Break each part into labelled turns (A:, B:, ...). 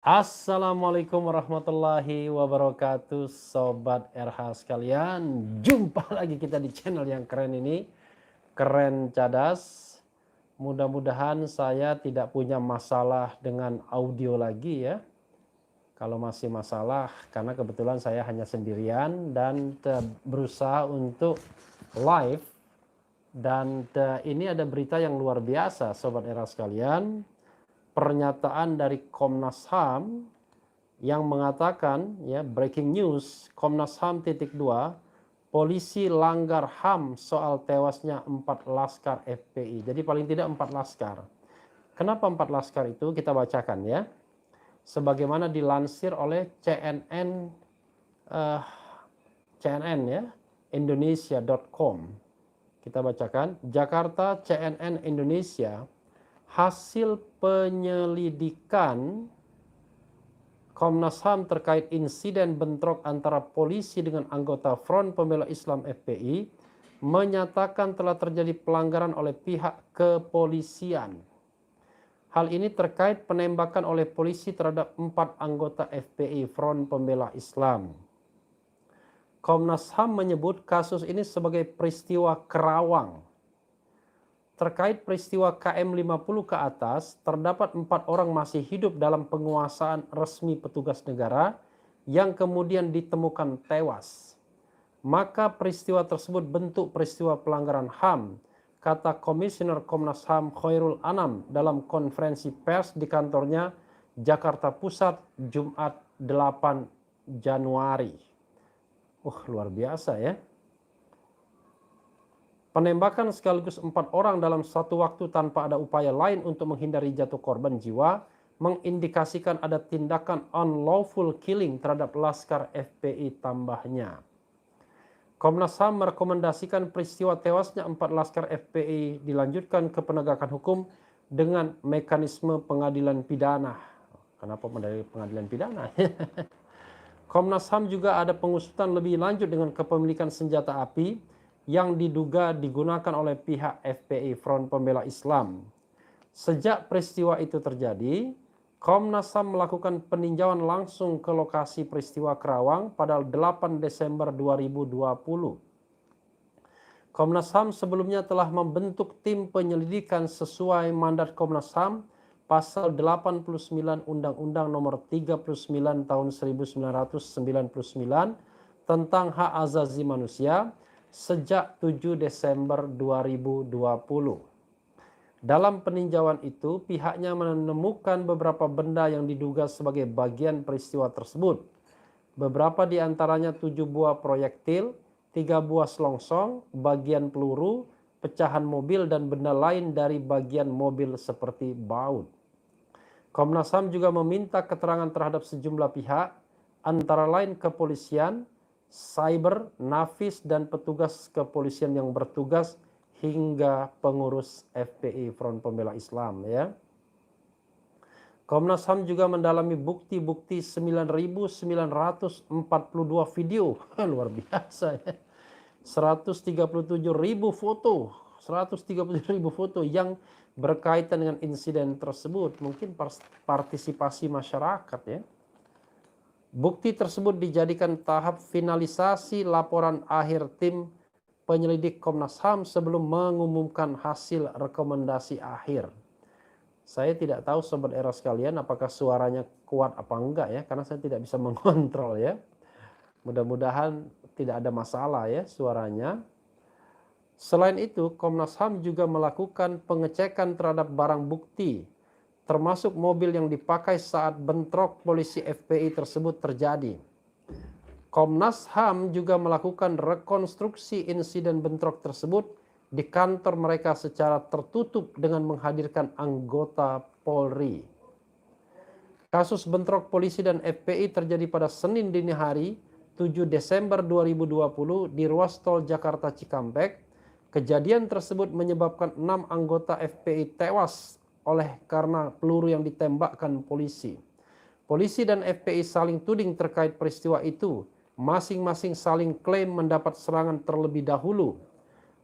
A: Assalamualaikum warahmatullahi wabarakatuh, Sobat RH sekalian. Jumpa lagi kita di channel yang keren ini, Keren Cadas. Mudah-mudahan saya tidak punya masalah dengan audio lagi ya. Kalau masih masalah, karena kebetulan saya hanya sendirian dan berusaha untuk live. Dan ini ada berita yang luar biasa, Sobat RH sekalian. Pernyataan dari Komnas HAM yang mengatakan ya, breaking news, Komnas HAM titik 2, polisi langgar HAM soal tewasnya 4 laskar FPI. Jadi paling tidak 4 laskar. Kenapa 4 laskar itu? Kita bacakan ya. Sebagaimana dilansir oleh CNN ya, Indonesia.com. Kita bacakan, Jakarta, CNN Indonesia, hasil penyelidikan Komnas HAM terkait insiden bentrok antara polisi dengan anggota Front Pembela Islam FPI menyatakan telah terjadi pelanggaran oleh pihak kepolisian. Hal ini terkait penembakan oleh polisi terhadap 4 anggota FPI Front Pembela Islam. Komnas HAM menyebut kasus ini sebagai peristiwa Kerawang. Terkait peristiwa KM50 ke atas, terdapat 4 orang masih hidup dalam penguasaan resmi petugas negara yang kemudian ditemukan tewas. Maka peristiwa tersebut bentuk peristiwa pelanggaran HAM, kata Komisioner Komnas HAM Khairul Anam dalam konferensi pers di kantornya Jakarta Pusat Jumat 8 Januari. Luar biasa ya. Penembakan sekaligus 4 orang dalam satu waktu tanpa ada upaya lain untuk menghindari jatuh korban jiwa mengindikasikan ada tindakan unlawful killing terhadap laskar FPI tambahnya. Komnas HAM merekomendasikan peristiwa tewasnya 4 laskar FPI dilanjutkan ke penegakan hukum dengan mekanisme pengadilan pidana. Kenapa pengadilan pidana? Komnas HAM juga ada pengusutan lebih lanjut dengan kepemilikan senjata api yang diduga digunakan oleh pihak FPI Front Pembela Islam. Sejak peristiwa itu terjadi, Komnas HAM melakukan peninjauan langsung ke lokasi peristiwa Kerawang pada 8 Desember 2020. Komnas HAM sebelumnya telah membentuk tim penyelidikan sesuai mandat Komnas HAM Pasal 89 Undang-Undang Nomor 39 Tahun 1999 tentang hak asasi manusia sejak 7 Desember 2020. Dalam peninjauan itu, pihaknya menemukan beberapa benda yang diduga sebagai bagian peristiwa tersebut. Beberapa di antaranya 7 buah proyektil, 3 buah selongsong, bagian peluru, pecahan mobil, dan benda lain dari bagian mobil seperti baut. Komnas HAM juga meminta keterangan terhadap sejumlah pihak, antara lain kepolisian, cyber, nafis, dan petugas kepolisian yang bertugas hingga pengurus FPI Front Pembela Islam ya. Komnas HAM juga mendalami bukti-bukti 9.942 video, luar biasa ya. 137.000 foto, 137.000 foto yang berkaitan dengan insiden tersebut. Mungkin partisipasi masyarakat ya. Bukti tersebut dijadikan tahap finalisasi laporan akhir tim penyelidik Komnas HAM sebelum mengumumkan hasil rekomendasi akhir. Saya tidak tahu Sobat Era sekalian apakah suaranya kuat apa enggak ya, karena saya tidak bisa mengontrol ya. Mudah-mudahan tidak ada masalah ya suaranya. Selain itu, Komnas HAM juga melakukan pengecekan terhadap barang bukti, termasuk mobil yang dipakai saat bentrok polisi FPI tersebut terjadi. Komnas HAM juga melakukan rekonstruksi insiden bentrok tersebut di kantor mereka secara tertutup dengan menghadirkan anggota Polri. Kasus bentrok polisi dan FPI terjadi pada Senin dini hari 7 Desember 2020 di ruas tol Jakarta Cikampek. Kejadian tersebut menyebabkan 6 anggota FPI tewas karena peluru yang ditembakkan polisi. Polisi dan FPI saling tuding terkait peristiwa itu. Masing-masing saling klaim mendapat serangan terlebih dahulu.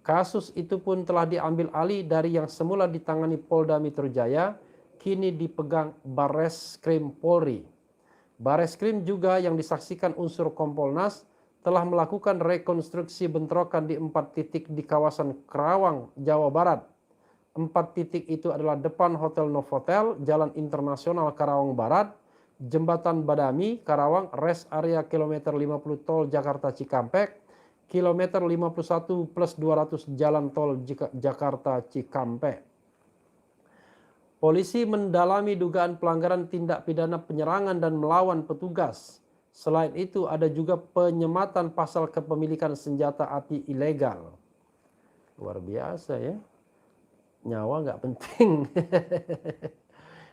A: Kasus itu pun telah diambil alih dari yang semula ditangani Polda Metro Jaya, kini dipegang Barreskrim Polri. Barreskrim juga yang disaksikan unsur Kompolnas telah melakukan rekonstruksi bentrokan di 4 titik di kawasan Karawang, Jawa Barat. 4 titik itu adalah depan Hotel Novotel, Jalan Internasional Karawang Barat, Jembatan Badami, Karawang, rest area kilometer 50 tol Jakarta Cikampek, kilometer 51 plus 200 jalan tol Jakarta Cikampek. Polisi mendalami dugaan pelanggaran tindak pidana penyerangan dan melawan petugas. Selain itu ada juga penyematan pasal kepemilikan senjata api ilegal. Luar biasa ya. Nyawa nggak penting.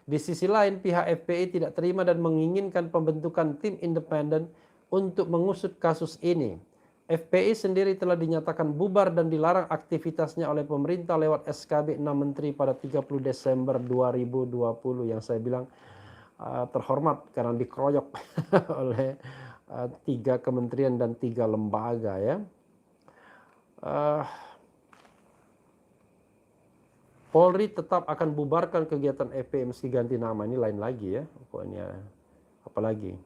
A: Di sisi lain pihak FPI tidak terima dan menginginkan pembentukan tim independen untuk mengusut kasus ini. FPI sendiri telah dinyatakan bubar dan dilarang aktivitasnya oleh pemerintah lewat SKB 6 Menteri pada 30 Desember 2020 yang saya bilang terhormat karena dikeroyok oleh 3 kementerian dan 3 lembaga ya. Polri tetap akan bubarkan kegiatan FPI meski ganti nama, ini lain lagi ya. Pokoknya apalagi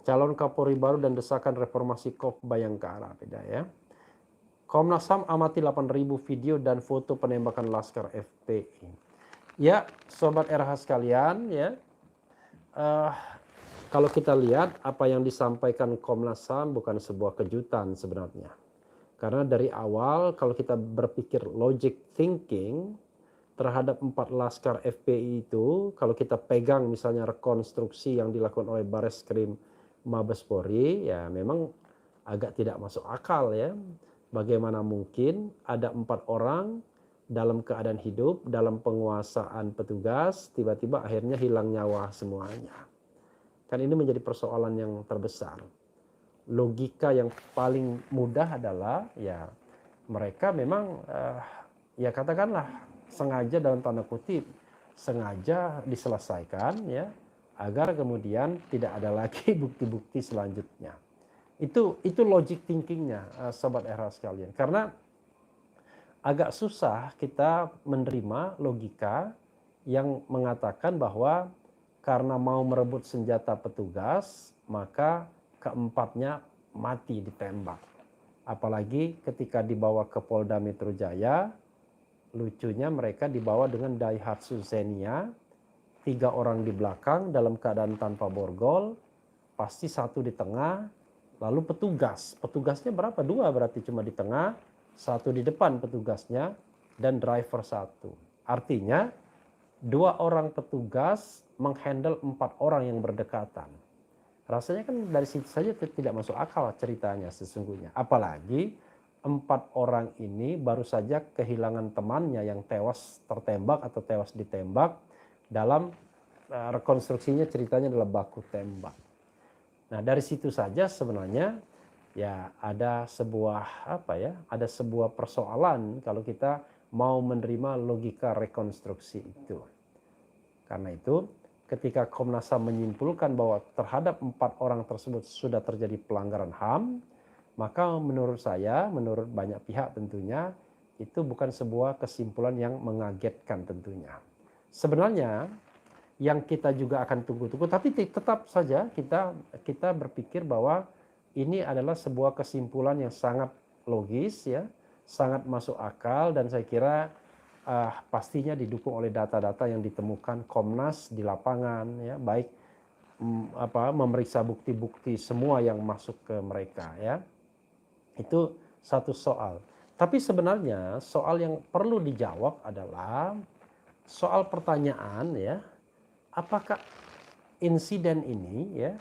A: calon Kapolri baru dan desakan reformasi KOP Bayangkara, beda ya. Komnas HAM amati 8.000 video dan foto penembakan Laskar FPI. Ya, Sobat RH sekalian ya, kalau kita lihat apa yang disampaikan Komnas HAM bukan sebuah kejutan sebenarnya. Karena dari awal kalau kita berpikir logic thinking terhadap 4 Laskar FPI itu, kalau kita pegang misalnya rekonstruksi yang dilakukan oleh Barreskrim Mabes Polri, ya memang agak tidak masuk akal ya. Bagaimana mungkin ada 4 orang dalam keadaan hidup, dalam penguasaan petugas, tiba-tiba akhirnya hilang nyawa semuanya. Kan ini menjadi persoalan yang terbesar. Logika yang paling mudah adalah ya mereka memang ya katakanlah sengaja dalam tanda kutip, sengaja diselesaikan ya, agar kemudian tidak ada lagi bukti-bukti selanjutnya. Itu logic thinkingnya Sobat RH sekalian. Karena agak susah kita menerima logika yang mengatakan bahwa karena mau merebut senjata petugas, maka keempatnya mati ditembak. Apalagi ketika dibawa ke Polda Metro Jaya, lucunya mereka dibawa dengan Daihatsu Xenia, 3 orang di belakang dalam keadaan tanpa borgol, pasti 1 di tengah, lalu petugasnya berapa? 2 berarti cuma di tengah, 1 di depan petugasnya, dan driver 1. Artinya 2 orang petugas menghandle 4 orang yang berdekatan. Rasanya kan dari situ saja tidak masuk akal ceritanya sesungguhnya. Apalagi 4 orang ini baru saja kehilangan temannya yang tewas tertembak atau tewas ditembak. Dalam rekonstruksinya ceritanya adalah baku tembak. Nah dari situ saja sebenarnya ya ada sebuah persoalan kalau kita mau menerima logika rekonstruksi itu. Karena itu ketika Komnas HAM menyimpulkan bahwa terhadap 4 orang tersebut sudah terjadi pelanggaran HAM, maka menurut saya, menurut banyak pihak tentunya, itu bukan sebuah kesimpulan yang mengagetkan tentunya. Sebenarnya yang kita juga akan tunggu-tunggu, tapi tetap saja kita berpikir bahwa ini adalah sebuah kesimpulan yang sangat logis ya, sangat masuk akal, dan saya kira pastinya didukung oleh data-data yang ditemukan Komnas di lapangan ya, baik memeriksa bukti-bukti semua yang masuk ke mereka ya. Itu satu soal. Tapi sebenarnya soal yang perlu dijawab adalah soal pertanyaan ya, apakah insiden ini ya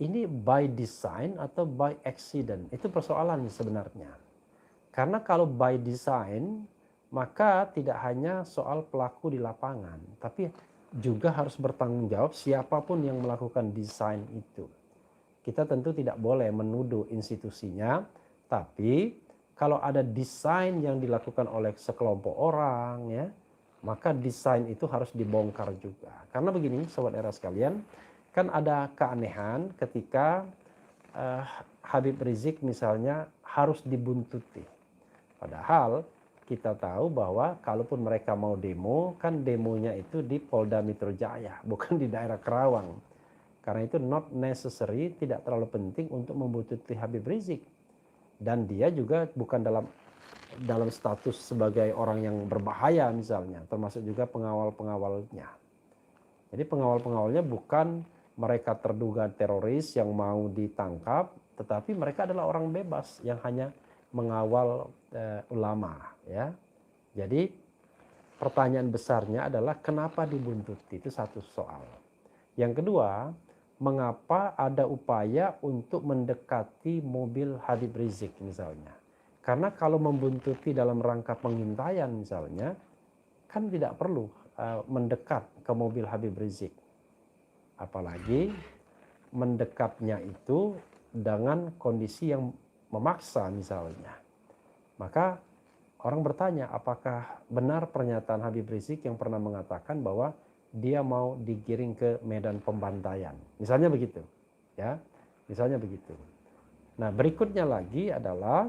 A: ini by design atau by accident? Itu persoalan sebenarnya. Karena kalau by design maka tidak hanya soal pelaku di lapangan, tapi juga harus bertanggung jawab siapapun yang melakukan desain itu. Kita tentu tidak boleh menuduh institusinya, tapi kalau ada desain yang dilakukan oleh sekelompok orang ya, maka desain itu harus dibongkar juga. Karena begini Sobat Era sekalian, kan ada keanehan ketika Habib Rizik misalnya harus dibuntuti. Padahal kita tahu bahwa kalaupun mereka mau demo, kan demonya itu di Polda Metro Jaya, bukan di daerah Kerawang. Karena itu not necessary, tidak terlalu penting untuk membuntuti Habib Rizik. Dan dia juga bukan dalam status sebagai orang yang berbahaya misalnya, termasuk juga pengawal-pengawalnya. Jadi pengawal-pengawalnya bukan mereka terduga teroris yang mau ditangkap, tetapi mereka adalah orang bebas yang hanya mengawal ulama, ya. Jadi pertanyaan besarnya adalah kenapa dibuntuti, itu satu soal. Yang kedua, mengapa ada upaya untuk mendekati mobil Habib Rizik misalnya. Karena kalau membuntuti dalam rangka pengintaian misalnya, kan tidak perlu mendekat ke mobil Habib Rizik. Apalagi mendekatnya itu dengan kondisi yang memaksa misalnya. Maka orang bertanya, apakah benar pernyataan Habib Rizik yang pernah mengatakan bahwa dia mau digiring ke medan pembantaian. Misalnya begitu, ya. Misalnya begitu. Nah, berikutnya lagi adalah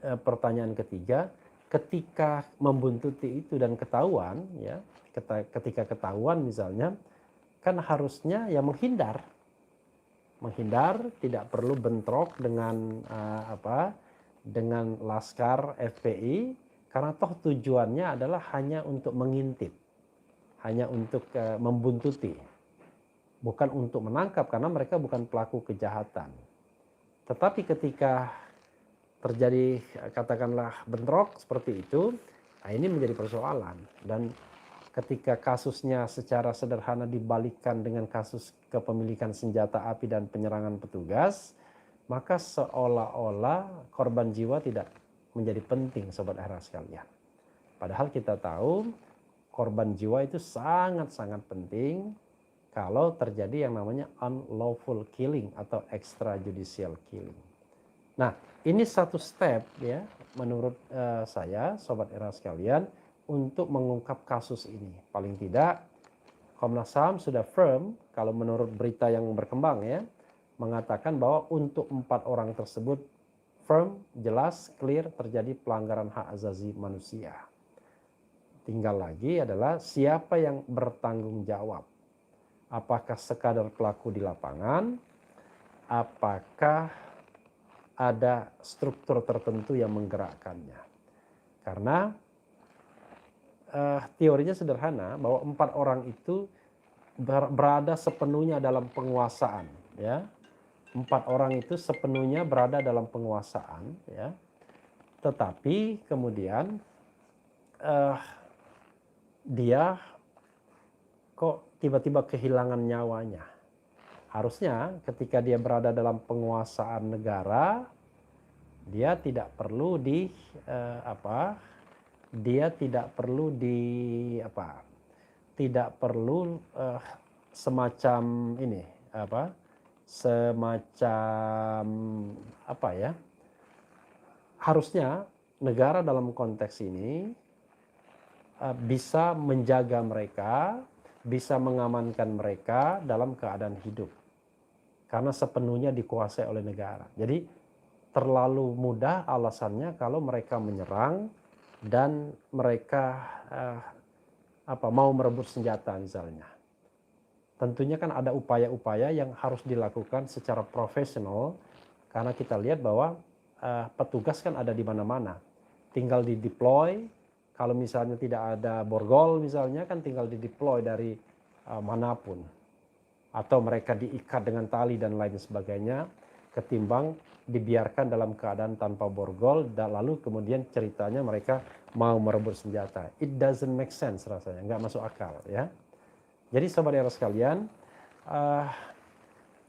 A: pertanyaan ketiga, ketika membuntuti itu dan ketahuan, ya, ketika ketahuan misalnya, kan harusnya ya menghindar, tidak perlu bentrok dengan dengan Laskar FPI, karena toh tujuannya adalah hanya untuk mengintip, hanya untuk membuntuti, bukan untuk menangkap karena mereka bukan pelaku kejahatan. Tetapi ketika terjadi katakanlah bentrok seperti itu, nah ini menjadi persoalan. Dan ketika kasusnya secara sederhana dibalikkan dengan kasus kepemilikan senjata api dan penyerangan petugas, maka seolah-olah korban jiwa tidak menjadi penting, Sobat Era sekalian. Padahal kita tahu korban jiwa itu sangat-sangat penting kalau terjadi yang namanya unlawful killing atau extrajudicial killing. Nah, ini satu step ya menurut saya, Sobat Era sekalian, untuk mengungkap kasus ini. Paling tidak Komnas HAM sudah firm, kalau menurut berita yang berkembang ya, mengatakan bahwa untuk 4 orang tersebut firm, jelas, clear terjadi pelanggaran hak asasi manusia. Tinggal lagi adalah siapa yang bertanggung jawab. Apakah sekadar pelaku di lapangan? Apakah ada struktur tertentu yang menggerakkannya? Karena teorinya sederhana bahwa 4 orang itu berada sepenuhnya dalam penguasaan, ya. 4 orang itu sepenuhnya berada dalam penguasaan, ya. Tetapi kemudian dia kok tiba-tiba kehilangan nyawanya. Harusnya ketika dia berada dalam penguasaan negara, dia tidak perlu tidak perlu semacam ini harusnya negara dalam konteks ini bisa menjaga mereka, bisa mengamankan mereka dalam keadaan hidup karena sepenuhnya dikuasai oleh negara. Jadi terlalu mudah alasannya kalau mereka menyerang dan mereka mau merebut senjata misalnya. Tentunya kan ada upaya-upaya yang harus dilakukan secara profesional karena kita lihat bahwa petugas kan ada di mana-mana. Tinggal di-deploy, kalau misalnya tidak ada borgol misalnya kan tinggal di-deploy dari manapun. Atau mereka diikat dengan tali dan lain sebagainya, ketimbang dibiarkan dalam keadaan tanpa borgol dan lalu kemudian ceritanya mereka mau merebut senjata. It doesn't make sense rasanya, nggak masuk akal ya. Jadi Sobat Era sekalian,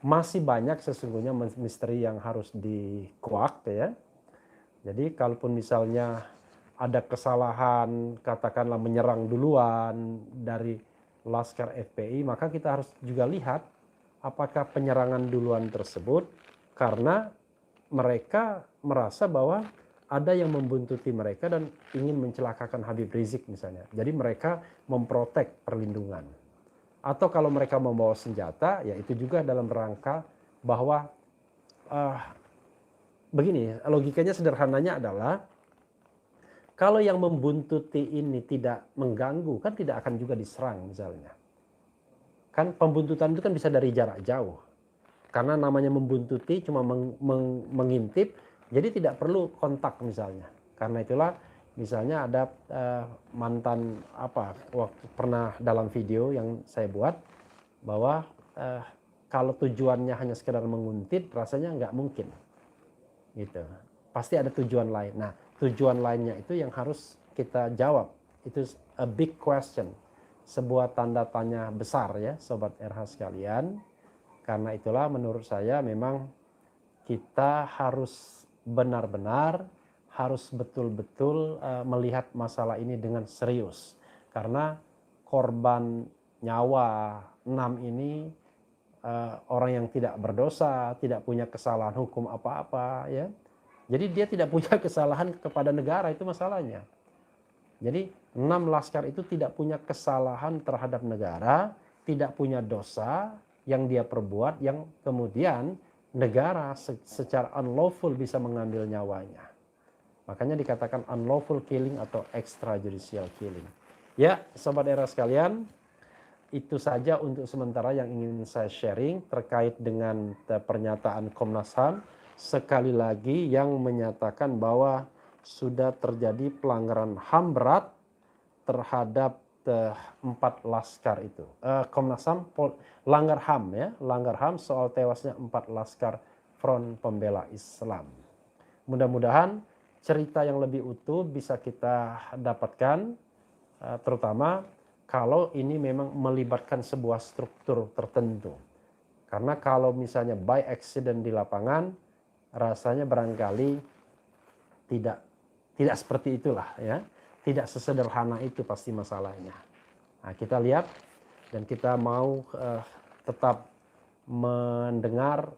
A: masih banyak sesungguhnya misteri yang harus dikuak ya. Jadi kalaupun misalnya ada kesalahan katakanlah menyerang duluan dari Laskar FPI, maka kita harus juga lihat apakah penyerangan duluan tersebut karena mereka merasa bahwa ada yang membuntuti mereka dan ingin mencelakakan Habib Rizik misalnya. Jadi mereka memprotek perlindungan. Atau kalau mereka membawa senjata, ya itu juga dalam rangka bahwa begini, logikanya sederhananya adalah Kalau yang membuntuti ini tidak mengganggu, kan tidak akan juga diserang misalnya. Kan pembuntutan itu kan bisa dari jarak jauh. Karena namanya membuntuti cuma mengintip, jadi tidak perlu kontak misalnya. Karena itulah misalnya ada mantan waktu pernah dalam video yang saya buat bahwa kalau tujuannya hanya sekedar menguntit, rasanya nggak mungkin. Gitu. Pasti ada tujuan lain. Nah, tujuan lainnya itu yang harus kita jawab. Itu a big question. Sebuah tanda tanya besar ya, Sobat RH sekalian. Karena itulah menurut saya memang kita harus benar-benar, harus betul-betul melihat masalah ini dengan serius. Karena korban nyawa 6 ini orang yang tidak berdosa, tidak punya kesalahan hukum apa-apa ya. Jadi dia tidak punya kesalahan kepada negara, itu masalahnya. Jadi 6 laskar itu tidak punya kesalahan terhadap negara, tidak punya dosa yang dia perbuat yang kemudian negara secara unlawful bisa mengambil nyawanya. Makanya dikatakan unlawful killing atau extrajudicial killing. Ya, Sobat Era sekalian, itu saja untuk sementara yang ingin saya sharing terkait dengan pernyataan Komnas HAM. Sekali lagi yang menyatakan bahwa sudah terjadi pelanggaran HAM berat terhadap 4 laskar itu. Komnas HAM langgar HAM ya, langgar HAM soal tewasnya 4 laskar Front Pembela Islam. Mudah-mudahan cerita yang lebih utuh bisa kita dapatkan, terutama kalau ini memang melibatkan sebuah struktur tertentu. Karena kalau misalnya by accident di lapangan, rasanya barangkali tidak seperti itulah ya. Tidak sesederhana itu pasti masalahnya. Nah, kita lihat dan kita mau tetap mendengar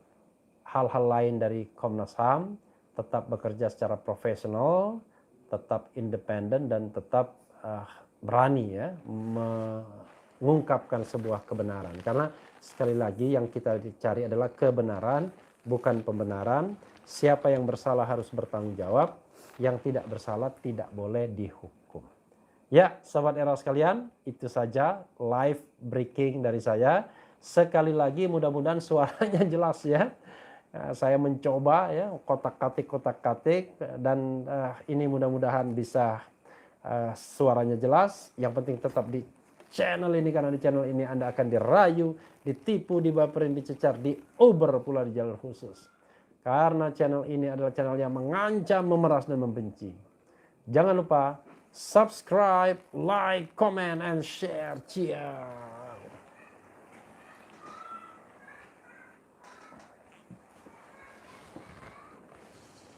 A: hal-hal lain dari Komnas HAM, tetap bekerja secara profesional, tetap independen dan tetap berani ya mengungkapkan sebuah kebenaran. Karena sekali lagi yang kita cari adalah kebenaran, bukan pembenaran. Siapa yang bersalah harus bertanggung jawab, yang tidak bersalah tidak boleh dihukum. Ya, Sobat Era sekalian, itu saja live breaking dari saya. Sekali lagi mudah-mudahan suaranya jelas ya. Saya mencoba ya kotak-katik dan ini mudah-mudahan bisa suaranya jelas. Yang penting tetap di channel ini, karena di channel ini Anda akan dirayu, ditipu, dibaperin, dicecar, diober pula di jalur khusus. Karena channel ini adalah channel yang mengancam, memeras, dan membenci. Jangan lupa subscribe, like, comment, and share. Cheers.